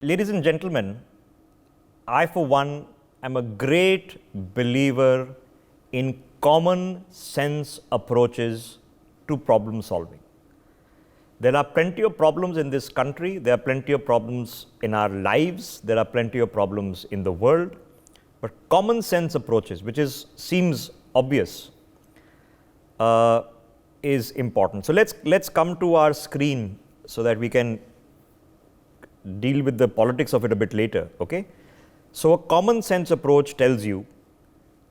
Ladies and gentlemen, I for one am a great believer in common sense approaches to problem solving. There are plenty of problems in this country, there are plenty of problems in our lives, there are plenty of problems in the world, but common sense approaches, which seems obvious, is important. So let's come to our screen so that we can deal with the politics of it a bit later. Okay, so a common sense approach tells you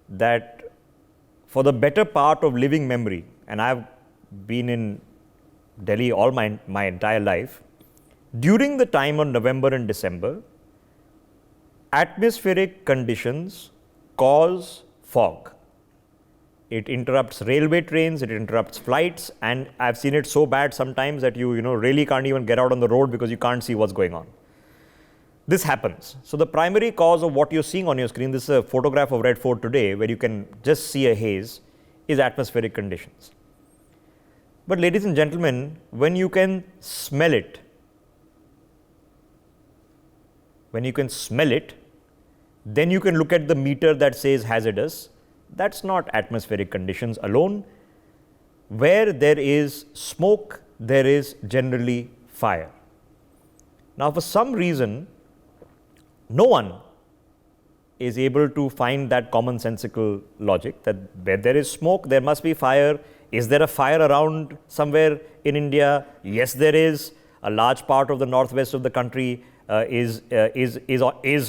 that for the better part of living memory, and I've been in Delhi all my entire life, during the time of November and December, atmospheric conditions cause fog. It interrupts railway trains, it interrupts flights, and I've seen it so bad sometimes that you really can't even get out on the road because you can't see what's going on. This happens. So the primary cause of what you're seeing on your screen, this is a photograph of Red Fort today where you can just see a haze, is atmospheric conditions. But ladies and gentlemen, when you can smell it, then you can look at the meter that says hazardous. That's not atmospheric conditions alone. Where there is smoke, there is generally fire. Now, for some reason, no one is able to find that commonsensical logic that where there is smoke, there must be fire. Is there a fire around somewhere in India? Yes, there is. A large part of the northwest of the country is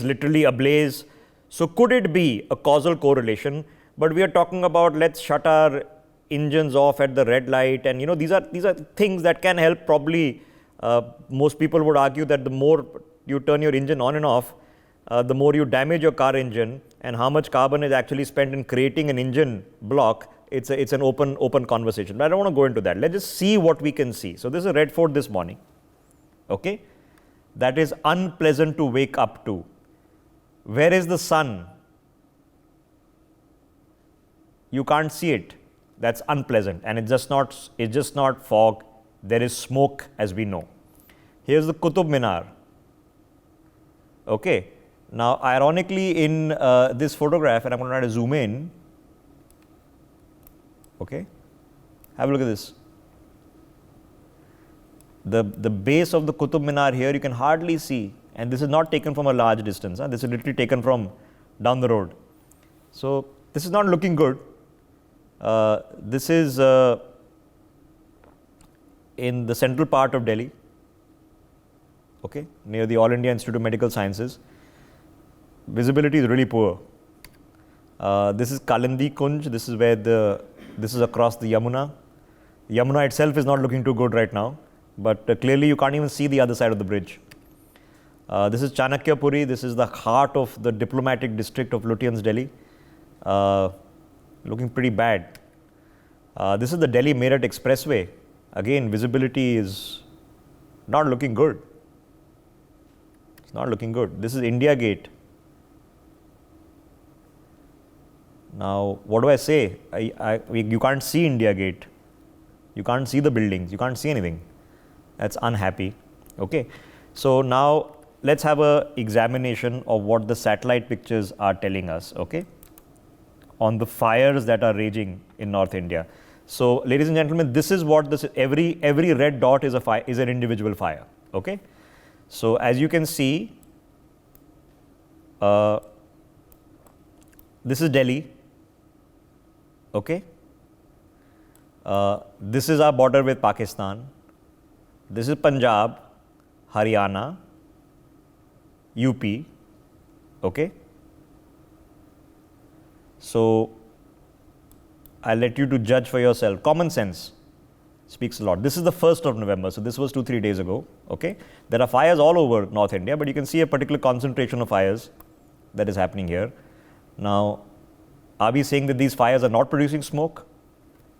literally ablaze. So, could it be a causal correlation? But we are talking about let's shut our engines off at the red light, and these are things that can help. Probably most people would argue that the more you turn your engine on and off, the more you damage your car engine, and how much carbon is actually spent in creating an engine block. It's an open conversation, but I don't want to go into that. Let's just see what we can see. So this is a Red Fort this morning. Okay, that is unpleasant to wake up to. Where is the sun? You can't see it. That's unpleasant, and it's just not fog. There is smoke, as we know. Here's the Qutub Minar. Okay. Now, ironically, in this photograph, and I'm going to try to zoom in. Okay. Have a look at this. The base of the Qutub Minar here, you can hardly see, and this is not taken from a large distance. This is literally taken from down the road. So this is not looking good. This is in the central part of Delhi, okay, near the All India Institute of Medical Sciences. Visibility is really poor. This is Kalindi Kunj. This is across the Yamuna. Yamuna itself is not looking too good right now, but clearly you can't even see the other side of the bridge. This is Chanakyapuri. This is the heart of the diplomatic district of Lutyens, Delhi. Looking pretty bad. This is the Delhi-Meerut Expressway. Again, visibility is not looking good. It's not looking good. This is India Gate. Now, what do I say? You can't see India Gate. You can't see the buildings. You can't see anything. That's unhappy. Okay. So now let's have a examination of what the satellite pictures are telling us. Okay, on the fires that are raging in North India. So, ladies and gentlemen, this is what this every red dot is an individual fire. Okay, so as you can see, this is Delhi. Okay, this is our border with Pakistan. This is Punjab, Haryana, UP. Okay. So I'll let you to judge for yourself. Common sense speaks a lot. This is the 1st of November, so this was 2-3 days ago. Okay, there are fires all over North India, but you can see a particular concentration of fires that is happening here. Now, are we saying that these fires are not producing smoke?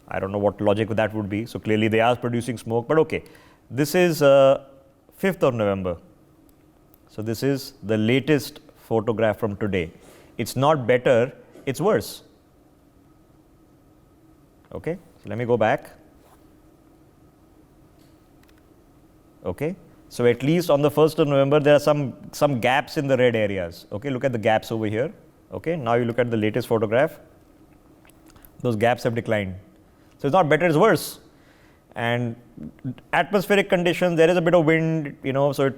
I don't know what logic that would be. So clearly they are producing smoke, but okay. This is 5th of November. So this is the latest photograph from today. It's not better, it's worse. Okay, so let me go back. Okay, So at least on the 1st of November, there are some gaps in the red areas. Okay, look at the gaps over here. Okay, now you look at the latest photograph. Those gaps have declined. So it's not better, it's worse. And atmospheric conditions, there is a bit of wind, so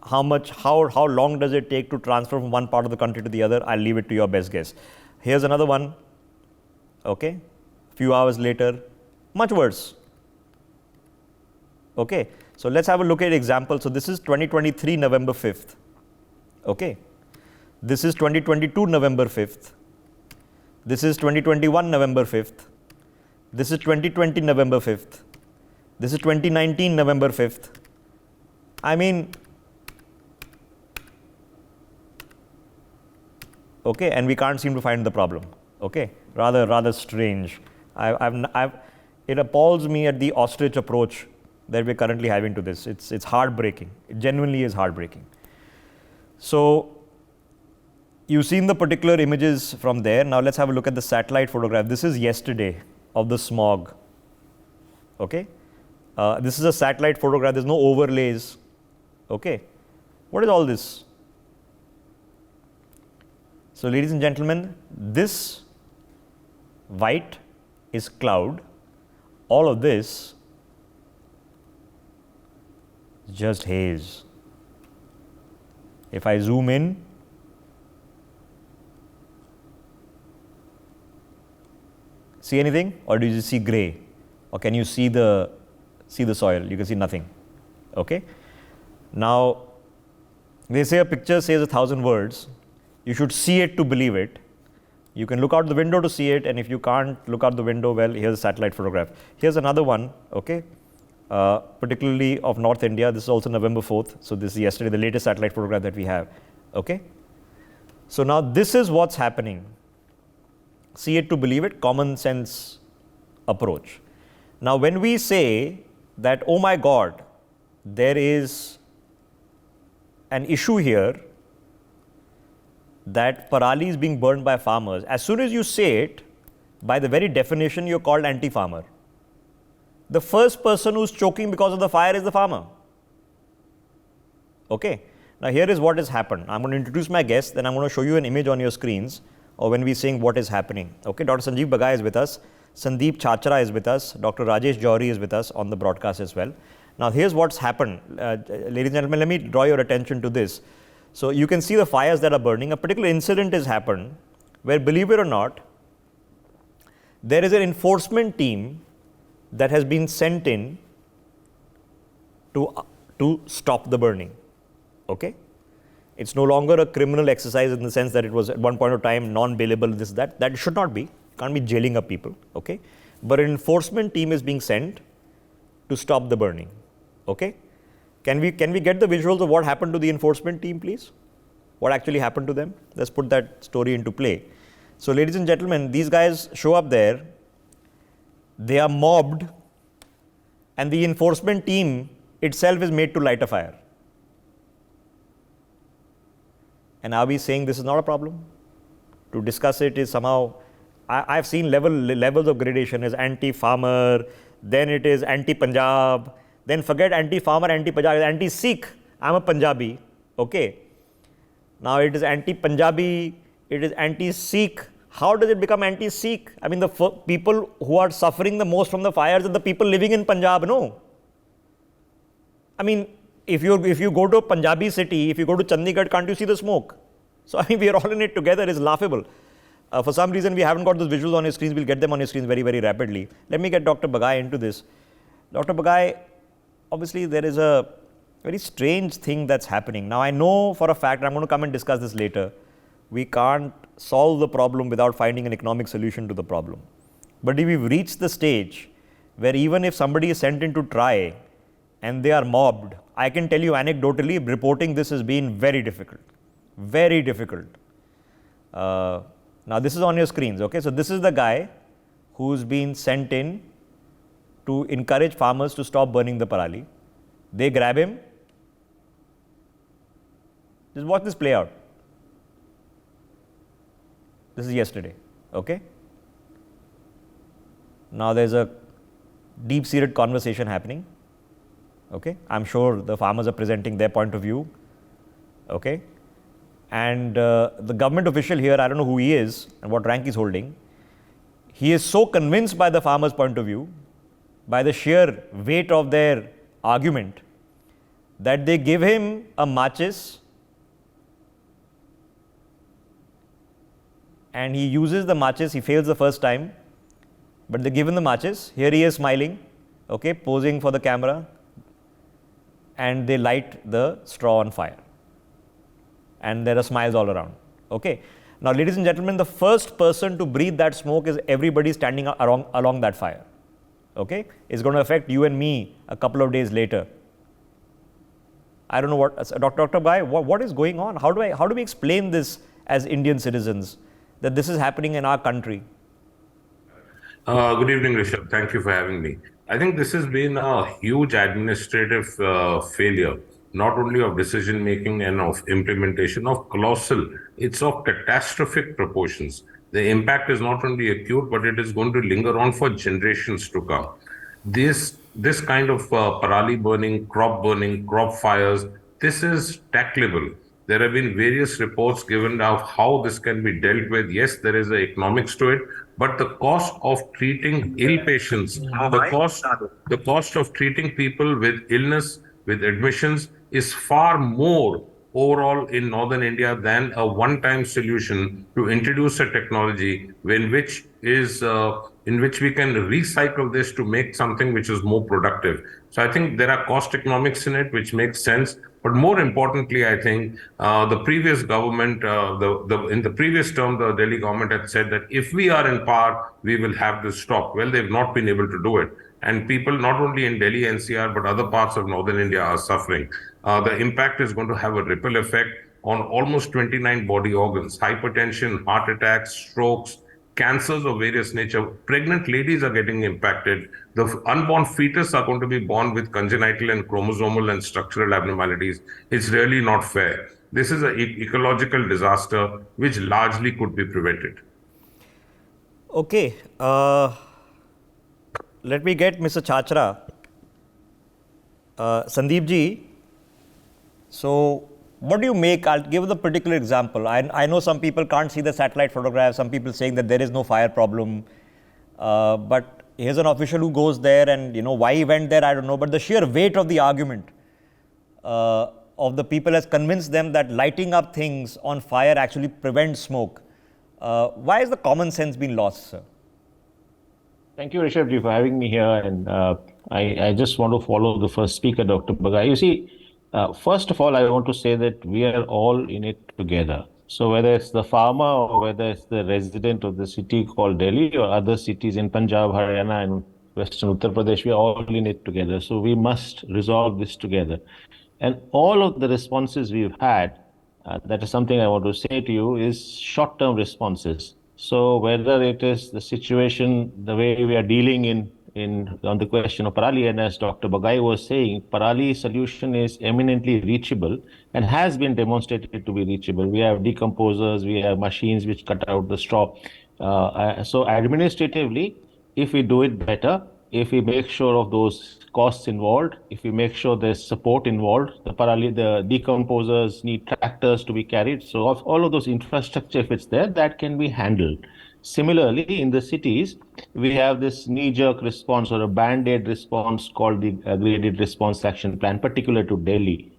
how long does it take to transfer from one part of the country to the other? I'll leave it to your best guess. Here's another one. Okay, few hours later, much worse. Okay, so let's have a look at example. So this is 2023 November 5th. Okay, this is 2022 November 5th. This is 2021 November 5th. This is 2020 November 5th. This is 2019 November 5th. I mean, okay, and we can't seem to find the problem. Okay, rather strange. It appalls me at the ostrich approach that we're currently having to this. It's heartbreaking. It genuinely is heartbreaking. So you've seen the particular images from there. Now let's have a look at the satellite photograph. This is yesterday of the smog. Okay, this is a satellite photograph. There's no overlays. Okay, what is all this? So ladies and gentlemen, this white is cloud. All of this is just haze. If I zoom in, see anything, or do you see gray, or can you see the soil? You can see nothing. Okay. Now they say a picture says 1,000 words. You should see it to believe it. You can look out the window to see it, and if you can't look out the window, well, here's a satellite photograph. Here's another one. Okay, particularly of North India. This is also November 4th. So this is yesterday, the latest satellite photograph that we have. Okay. So now this is what's happening. See it to believe it, common sense approach. Now when we say that, oh my God, there is an issue here that Parali is being burned by farmers, as soon as you say it, by the very definition, you're called anti-farmer. The first person who's choking because of the fire is the farmer. Okay. Now here is what has happened. I'm going to introduce my guest, then I'm going to show you an image on your screens, or when we're saying what is happening. Okay, Dr. Sanjeev Bagai is with us, Sandeep Chachra is with us, Dr. Rajesh Johri is with us on the broadcast as well. Now here's what's happened. Ladies and gentlemen, let me draw your attention to this. So you can see the fires that are burning. A particular incident has happened where, believe it or not, there is an enforcement team that has been sent in to stop the burning. Okay? It's no longer a criminal exercise in the sense that it was at one point of time non-bailable, this, that. That should not be. Can't be jailing up people. Okay? But an enforcement team is being sent to stop the burning. Okay? Can we get the visuals of what happened to the enforcement team, please? What actually happened to them? Let's put that story into play. So ladies and gentlemen, these guys show up there. They are mobbed, and the enforcement team itself is made to light a fire. And are we saying this is not a problem? To discuss it is somehow, I've seen levels of gradation as anti-farmer, then it is anti-Punjab, then forget anti-farmer, anti-Punjab, anti-Sikh. I'm a Punjabi, okay. Now it is anti-Punjabi, it is anti-Sikh. How does it become anti-Sikh? I mean, the people who are suffering the most from the fires are the people living in Punjab, no? I mean, if you go to a Punjabi city, if you go to Chandigarh, can't you see the smoke? So I mean, we are all in it together. It's laughable. For some reason, we haven't got those visuals on your screens. We'll get them on your screens very, very rapidly. Let me get Dr. Bagai into this. Dr. Bagai, obviously, there is a very strange thing that's happening. Now, I know for a fact, I'm going to come and discuss this later, we can't solve the problem without finding an economic solution to the problem. But if we've reached the stage where even if somebody is sent in to try and they are mobbed, I can tell you anecdotally, reporting this has been very difficult. Very difficult. Now, this is on your screens, okay? So, this is the guy who's been sent in to encourage farmers to stop burning the Parali. They grab him. Just watch this play out. This is yesterday, okay? Now, there's a deep-seated conversation happening. Okay, I'm sure the farmers are presenting their point of view. Okay, and the government official here, I don't know who he is and what rank he's holding. He is so convinced by the farmers' point of view, by the sheer weight of their argument, that they give him a matches and he uses the matches. He fails the first time, but they give him the matches. Here he is smiling, okay, posing for the camera, and they light the straw on fire. And there are smiles all around. Okay. Now, ladies and gentlemen, the first person to breathe that smoke is everybody standing along that fire. Okay. It's going to affect you and me a couple of days later. I don't know what, Dr. Bhai, what is going on? How do we explain this as Indian citizens, that this is happening in our country? Good evening, Rishabh. Thank you for having me. I think this has been a huge administrative failure, not only of decision making and of implementation, of colossal, it's of catastrophic proportions. The impact is not only acute, but it is going to linger on for generations to come. This kind of parali burning, crop fires, this is tackleable. There have been various reports given of how this can be dealt with. Yes, there is an economics to it, but the cost of treating ill patients, the cost of treating people with illness, with admissions, is far more overall in northern India than a one-time solution to introduce a technology in which we can recycle this to make something which is more productive. So I think there are cost economics in it, which makes sense. But more importantly, I think the previous government, in the previous term, the Delhi government had said that if we are in power, we will have this stop. Well, they've not been able to do it. And people, not only in Delhi-NCR, but other parts of northern India are suffering. The impact is going to have a ripple effect on almost 29 body organs: hypertension, heart attacks, strokes, cancers of various nature. Pregnant ladies are getting impacted. The unborn fetus are going to be born with congenital and chromosomal and structural abnormalities. It's really not fair. This is an ecological disaster which largely could be prevented. Okay. Let me get Mr. Chachra. Sandeep ji, so what do you make? I'll give the particular example. I know some people can't see the satellite photograph, some people saying that there is no fire problem. But here's an official who goes there, and why he went there, I don't know. But the sheer weight of the argument of the people has convinced them that lighting up things on fire actually prevents smoke. Why has the common sense been lost, sir? Thank you, Rishabh, for having me here. And I just want to follow the first speaker, Dr. Bagai. You see, first of all, I want to say that we are all in it together. So whether it's the farmer or whether it's the resident of the city called Delhi or other cities in Punjab, Haryana and Western Uttar Pradesh, we are all in it together. So we must resolve this together. And all of the responses we've had, that is something I want to say to you, is short-term responses. So whether it is the situation, the way we are dealing on the question of Parali, and as Dr. Bagai was saying, Parali solution is eminently reachable and has been demonstrated to be reachable. We have decomposers, we have machines which cut out the straw. So administratively, if we do it better, if we make sure of those costs involved, if we make sure there's support involved, the decomposers need tractors to be carried. So of all of those infrastructure, if it's there, that can be handled. Similarly, in the cities, we have this knee-jerk response or a band-aid response called the Graded Response Action Plan, particular to Delhi,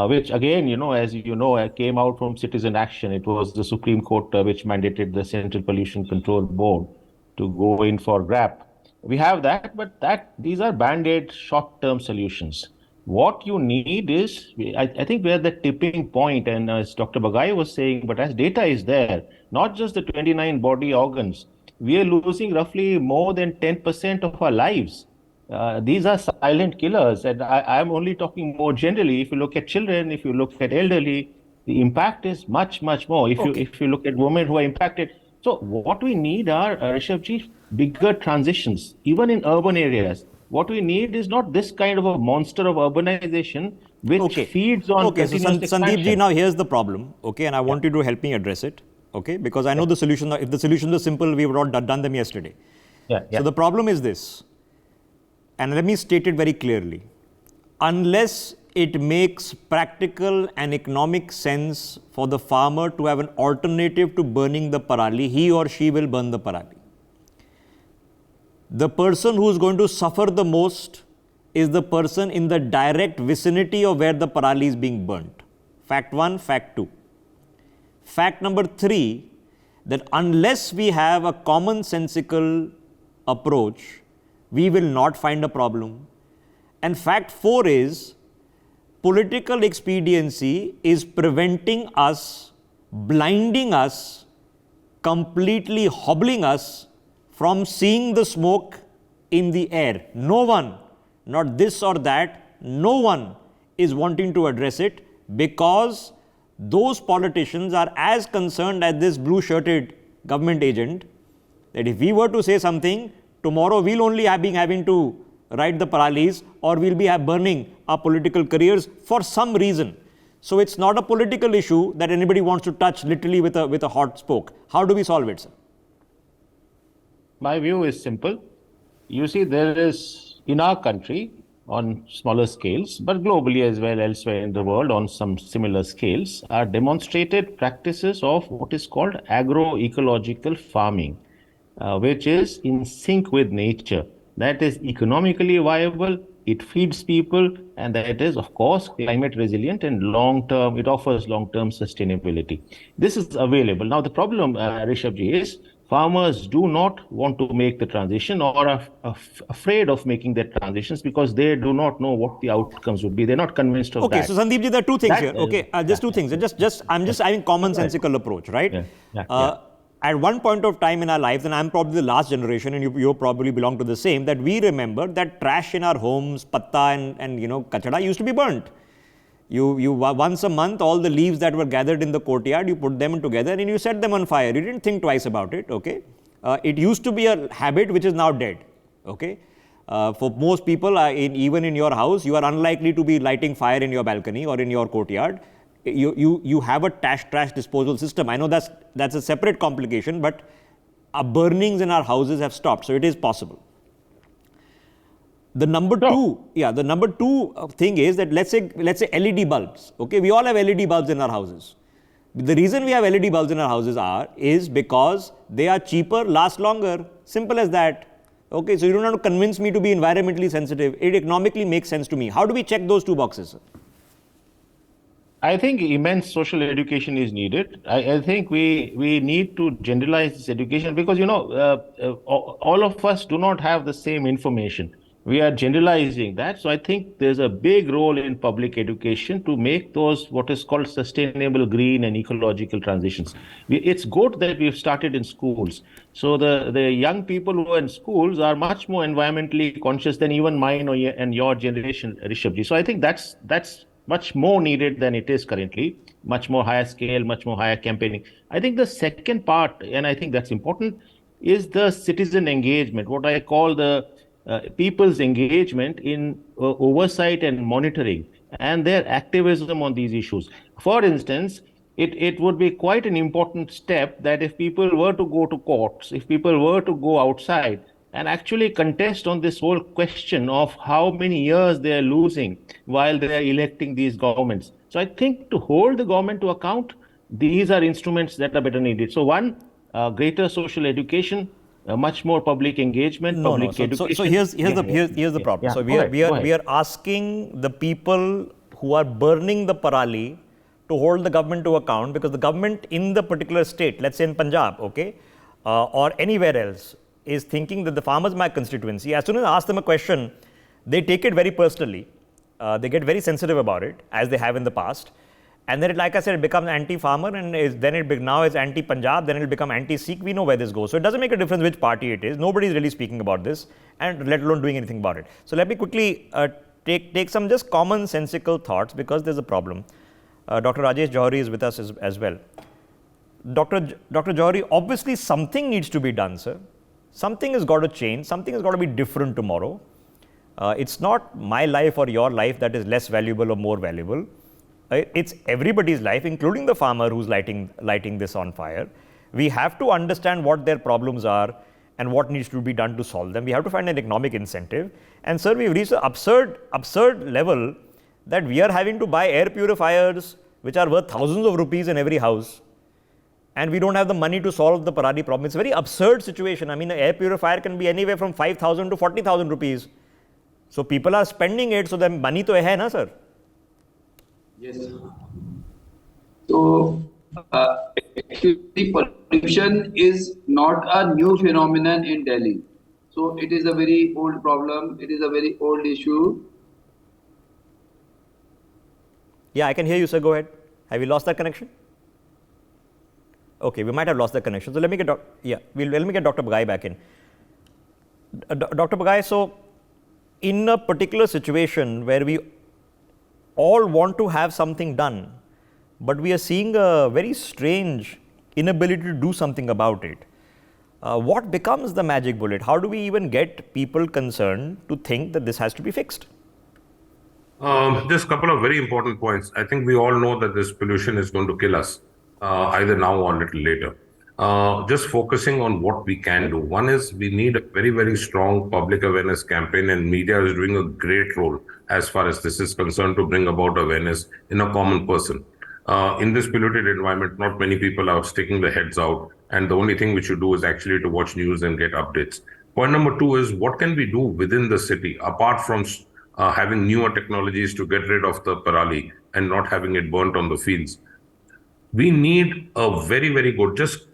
which again, as you know, came out from citizen action. It was the Supreme Court which mandated the Central Pollution Control Board to go in for GRAP. We have that, but these are band-aid short-term solutions. What you need is, I think we're at the tipping point, and as Dr. Bagai was saying, but as data is there, not just the 29 body organs, we are losing roughly more than 10% of our lives. These are silent killers, and I'm only talking more generally. If you look at children, if you look at elderly, the impact is much, much more. If you look at women who are impacted. So what we need are, Rishabh, bigger transitions, even in urban areas. What we need is not this kind of a monster of urbanization which feeds on continuous expansion. Sandeep ji, now here's the problem, and I want you to help me address it, because I know the solution. If the solution was simple, we would have all done them yesterday. So the problem is this, and let me state it very clearly. unless it makes practical and economic sense for the farmer to have an alternative to burning the parali, he or she will burn the parali. The person who is going to suffer the most is the person in the direct vicinity of where the parali is being burnt. Fact 1, fact 2. Fact number 3, that unless we have a commonsensical approach, we will not find a problem. And fact 4 is, political expediency is preventing us, blinding us, completely hobbling us from seeing the smoke in the air. No one, not this or that, no one is wanting to address it, because those politicians are as concerned as this blue-shirted government agent, that if we were to say something, tomorrow we'll only be having to ride the paralis, or we'll be burning our political careers for some reason. So it's not a political issue that anybody wants to touch literally with a hot spoke. How do we solve it, sir? My view is simple. You see, there is, in our country, on smaller scales, but globally as well elsewhere in the world on some similar scales, are demonstrated practices of what is called agroecological farming, which is in sync with nature. That is economically viable, it feeds people, and that is, of course, climate resilient and long-term, it offers long-term sustainability. This is available. Now, the problem, Rishabhji, is farmers do not want to make the transition, or are afraid of making the transitions, because they do not know what the outcomes would be. They're not convinced of that. Okay, so Sandeep ji, there are two things here. Okay, just two things. I'm just having commonsensical approach, right? At one point of time in our lives, and I'm probably the last generation, and you probably belong to the same, that we remember that trash in our homes, patta and kachada used to be burnt. You once a month, all the leaves that were gathered in the courtyard, you put them together and you set them on fire. You didn't think twice about it, okay? It used to be a habit which is now dead, okay? For most people, even in your house, you are unlikely to be lighting fire in your balcony or in your courtyard. You have a trash disposal system. I know that's a separate complication, but our burnings in our houses have stopped, so it is possible. The number two thing is that let's say LED bulbs. Okay, we all have LED bulbs in our houses. The reason we have LED bulbs in our houses is because they are cheaper, last longer. Simple as that. Okay, so you don't have to convince me to be environmentally sensitive. It economically makes sense to me. How do we check those two boxes, sir? I think immense social education is needed. I think we need to generalize this education, because all of us do not have the same information. We are generalizing that. So I think there's a big role in public education to make those what is called sustainable green and ecological transitions. It's good that we've started in schools. So the young people who are in schools are much more environmentally conscious than even mine and your generation, Rishabhji. So I think that's much more needed than it is currently, much more higher scale, much more higher campaigning. I think the second part, and I think that's important, is the citizen engagement, what I call the people's engagement in oversight and monitoring, and their activism on these issues. For instance, it would be quite an important step that if people were to go to courts, if people were to go outside and actually contest on this whole question of how many years they are losing while they are electing these governments. So I think to hold the government to account, these are instruments that are better needed. So one, greater social education, much more public engagement, education. So here's the problem. Yeah, so we are asking the people who are burning the parali to hold the government to account, because the government in the particular state, let's say in Punjab, okay, or anywhere else, is thinking that the farmers, my constituency, as soon as I ask them a question, they take it very personally. They get very sensitive about it, as they have in the past. And then, like I said, it becomes anti-farmer, and now it's anti-Punjab, then it will become anti-Sikh. We know where this goes. So it doesn't make a difference which party it is. Nobody is really speaking about this, and let alone doing anything about it. So let me quickly take some just commonsensical thoughts, because there's a problem. Dr. Rajesh Johari is with us as well. Dr. Johari, obviously something needs to be done, sir. Something has got to change. Something has got to be different tomorrow. It's not my life or your life that is less valuable or more valuable. It's everybody's life, including the farmer who's lighting this on fire. We have to understand what their problems are, and what needs to be done to solve them. We have to find an economic incentive. And sir, we've reached an absurd level that we are having to buy air purifiers which are worth thousands of rupees in every house, and we don't have the money to solve the Parali problem. It's a very absurd situation. I mean, an air purifier can be anywhere from 5,000 to 40,000 rupees. So people are spending it, so the money to hai na, sir? Yes. So, actually, pollution is not a new phenomenon in Delhi. So, it is a very old problem. It is a very old issue. Yeah, I can hear you, sir. Go ahead. Have you lost that connection? Okay, we might have lost the connection. So let me get let me get Dr. Bagai back in. Dr. Bagai, so in a particular situation where we all want to have something done, but we are seeing a very strange inability to do something about it. What becomes the magic bullet? How do we even get people concerned to think that this has to be fixed? Just a couple of very important points. I think we all know that this pollution is going to kill us, either now or a little later. Just focusing on what we can do. One is we need a very, very strong public awareness campaign, and media is doing a great role as far as this is concerned to bring about awareness in a common person. In this polluted environment, not many people are sticking their heads out, and the only thing which you do is actually to watch news and get updates. Point number two is what can we do within the city apart from having newer technologies to get rid of the Parali and not having it burnt on the fields. We need a very, very good, just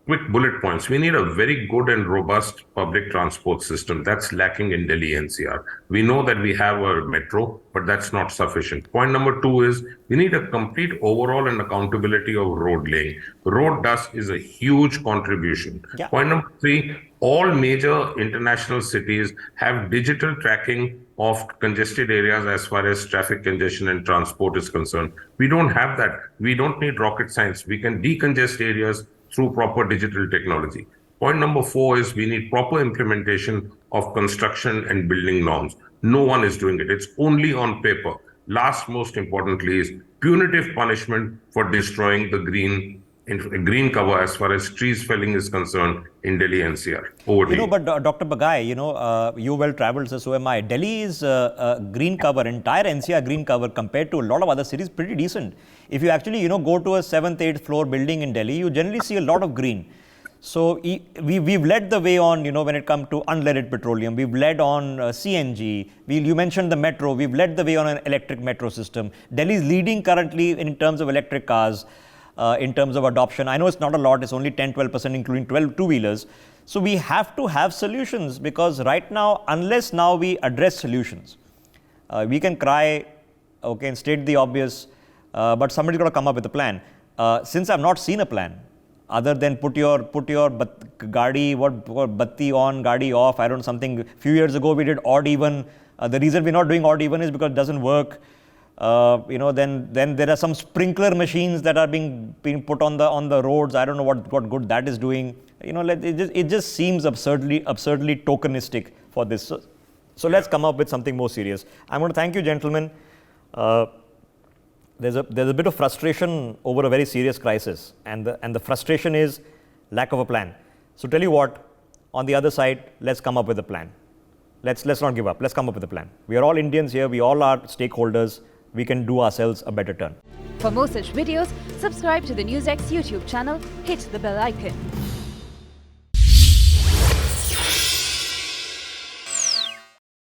quick bullet points. We need a very good and robust public transport system. That's lacking in Delhi-NCR. We know that we have a metro, but that's not sufficient. Point number two is we need a complete overall and accountability of road laying. Road dust is a huge contribution. Yeah. Point number three, all major international cities have digital tracking of congested areas as far as traffic congestion and transport is concerned. We don't have that. We don't need rocket science. We can decongest areas through proper digital technology. Point number four is we need proper implementation of construction and building norms. No one is doing it. It's only on paper. Last, most importantly, is punitive punishment for destroying the green cover as far as trees felling is concerned in Delhi-NCR. Over to you. But Dr. Bagai, you well traveled, so am I. Delhi's green cover, entire NCR green cover compared to a lot of other cities, pretty decent. If you actually, go to a 7th, 8th floor building in Delhi, you generally see a lot of green. So we've led the way on, when it comes to unleaded petroleum. We've led on CNG. You mentioned the metro. We've led the way on an electric metro system. Delhi is leading currently in terms of electric cars. In terms of adoption. I know it's not a lot, it's only 10-12%, including 12 two-wheelers. So we have to have solutions, because right now, unless now we address solutions, we can cry, okay, and state the obvious, but somebody's got to come up with a plan. Since I've not seen a plan, other than put your gadi, batti on, gadi off, I don't know, something. A few years ago we did odd even. The reason we're not doing odd even is because it doesn't work. Then there are some sprinkler machines that are being put on the roads. I don't know what good that is doing. It just seems absurdly tokenistic for this. So let's come up with something more serious. I'm going to thank you, gentlemen. There's a bit of frustration over a very serious crisis, and the frustration is lack of a plan. So tell you what, on the other side, let's come up with a plan. Let's not give up. Let's come up with a plan. We are all Indians here. We all are stakeholders. We can do ourselves a better turn. For more such videos, subscribe to the NewsX YouTube channel, hit the bell icon.